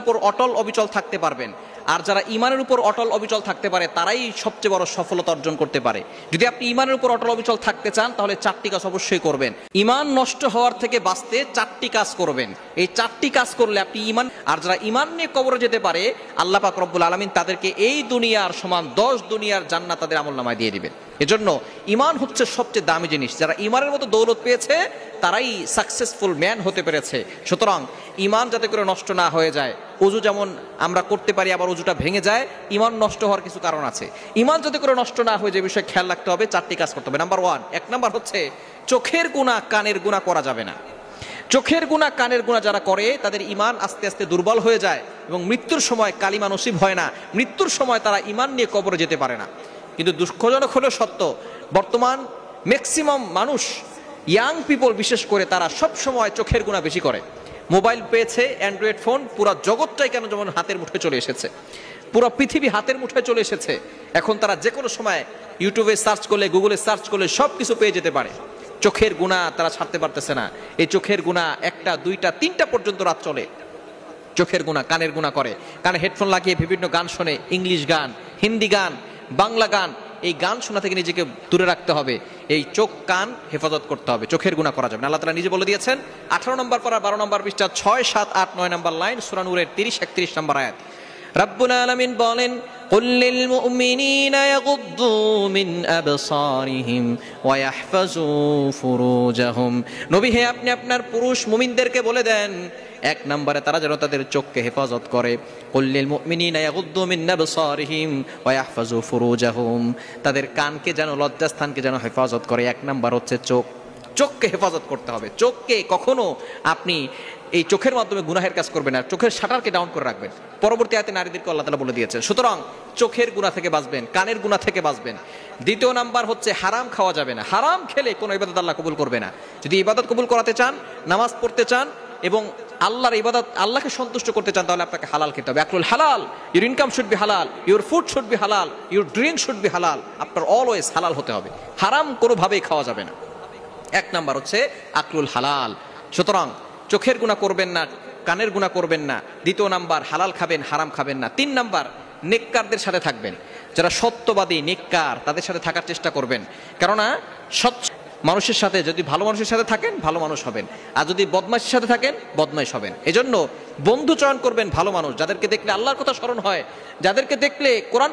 উপর অটল অবিচল থাকতে পারবেন। আর যারা ঈমানের উপর অটল অবিচল থাকতে পারে তারাই সবচেয়ে বড় সফলতা অর্জন করতে পারে। যদি আপনি ঈমানের উপর অটল অবিচল থাকতে চান তাহলে 4টি কাজ অবশ্যই করবেন। ঈমান নষ্ট হওয়ার থেকে বাঁচতে 4টি কাজ করবেন। এই 4টি কাজ করলে আপনি ঈমান, আর যারা ঈমান নিয়ে কবরে যেতে পারে আল্লাহ পাক রব্বুল আলামিন তাদেরকে এই দুনিয়ার সমান 10 দুনিয়ার জান্নাত তাদের আমলনামায় দিয়ে দিবেন। এজন্য ঈমান হচ্ছে সবচেয়ে দামি জিনিস। যারা ঈমানের মতো দৌলত পেয়েছে তারাই সাকসেসফুল ম্যান হতে পেরেছে। সুতরাং ঈমান যাতে করে নষ্ট না হয়ে যায়, ওযু যেমন আমরা করতে পারি আবার ওযুটা ভেঙে যায়, ঈমান নষ্ট হওয়ার কিছু কারণ আছে। ঈমান যাতে করে নষ্ট না হয়ে যায় বিষয়ে খেয়াল রাখতে হবে, 4টি কাজ করতে হবে। নাম্বার 1, 1 নাম্বার হচ্ছে চোখের গুনাহ কানের গুনাহ করা যাবে না। চোখের গুনাহ কানের গুনাহ যারা করে তাদের ঈমান আস্তে আস্তে দুর্বল হয়ে যায় এবং মৃত্যুর সময় কালিমা নসিব হয় না। মৃত্যুর সময় তারা ঈমান নিয়ে কবরে যেতে পারে না। কিন্তু দুঃখজনক হলেও সত্য, বর্তমান ম্যাক্সিমাম মানুষ, ইয়াং পিপল বিশেষ করে, তারা সব সময় চোখের গুনাহ বেশি করে। মোবাইল পেয়েছে, অ্যান্ড্রয়েড ফোন, পুরো জগৎটাই কেন যেমন হাতের মুঠোয় চলে এসেছে, পুরো পৃথিবী হাতের মুঠোয় চলে এসেছে। এখন তারা যে কোনো সময় ইউটিউবে সার্চ করলে, গুগলে সার্চ করলে সব কিছু পেয়ে যেতে পারে। চোখের গুনাহ তারা ছাড়তে পারতেছে না। এই চোখের গুনাহ 1টা 2টা 3টা পর্যন্ত রাত চলে। চোখের গুনাহ কানের গুনাহ করে, কানে হেডফোন লাগিয়ে বিভিন্ন গান শোনে, ইংলিশ গান, হিন্দি গান, বাংলা গান। এই গান শোনা থেকে নিজেকে দূরে রাখতে হবে। এই চোখ কান হেফাজত করতে হবে, চোখের গুনাহ করা যাবে না। আল্লাহ তাআলা নিজে বলে দিয়েছেন 18 নম্বর পারা 12 নম্বর পৃষ্ঠা 6, 7, 8, 9 নম্বর লাইন সূরা নূরের 30, 31 নম্বর আয়াত। রব্বুল আলামিন বলেন, কুল লিল মুমিনিনা ইয়াগুদ্দু মিন আবসারিহিম ওয়া ইয়াহফাজু ফুরুজাহুম। নবী হে, আপনি আপনার পুরুষ মুমিনদেরকে বলে দেন 1 নম্বরে তারা যেন তাদের চোখকে হেফাজত করে। কুল লিল মুমিনিনা ইয়াগুদ্দু মিন আবসারিহিম ওয়া ইয়াহফাজু ফুরুজাহুম, তাদের কানকে যেন, লজ্জাস্থানকে যেন হেফাজত করে। 1 নম্বর হচ্ছে চোখ, চোখকে হেফাজত করতে হবে। চোখকে কখনো আপনি এই চোখের মাধ্যমে গুনাহের কাজ করবেন না, চোখের শাটারকে ডাউন করে রাখবেন। পরবর্তী আয়াতে নারীদেরকে আল্লাহ তাআলা বলে দিয়েছেন। সুতরাং চোখের গুনাহ থেকে বাঁচবেন, কানের গুনাহ থেকে বাঁচবেন। 2 নাম্বার হচ্ছে হারাম খাওয়া যাবে না। হারাম খেলে কোনো ইবাদত আল্লাহ কবুল করবে না। যদি ইবাদত কবুল করাতে চান, নামাজ পড়তে চান এবং আল্লাহর ইবাদত, আল্লাহকে সন্তুষ্ট করতে চান, তাহলে আপনাকে হালাল খেতে হবে। আকলুল হালাল, ইউর ইনকাম শুড বি হালাল, ইউর ফুড শুড বি হালাল, ইউর ড্রিঙ্ক শুড বি হালাল। আপনার অলওয়েজ হালাল হতে হবে, হারাম কোনোভাবেই খাওয়া যাবে না। 1 নাম্বার হচ্ছে আকলুল হালাল। সুতরাং চোখের গুনাহ করবেন না, কানের গুনাহ করবেন না। 2 নাম্বার হালাল খাবেন, হারাম খাবেন না। 3 নাম্বার নেককারদের সাথে থাকবেন, যারা সত্যবাদী নেককার তাদের সাথে থাকার চেষ্টা করবেন। কেননা সৎ মানুষের সাথে, যদি ভালো মানুষের সাথে থাকেন ভালো মানুষ হবেন, আর যদি বদমাইশের সাথে থাকেন বদমাইশ হবেন। এজন্য বন্ধু চয়ন করবেন ভালো মানুষ, যাদেরকে দেখলে আল্লাহর কথা স্মরণ হয়, যাদেরকে দেখলে কোরআন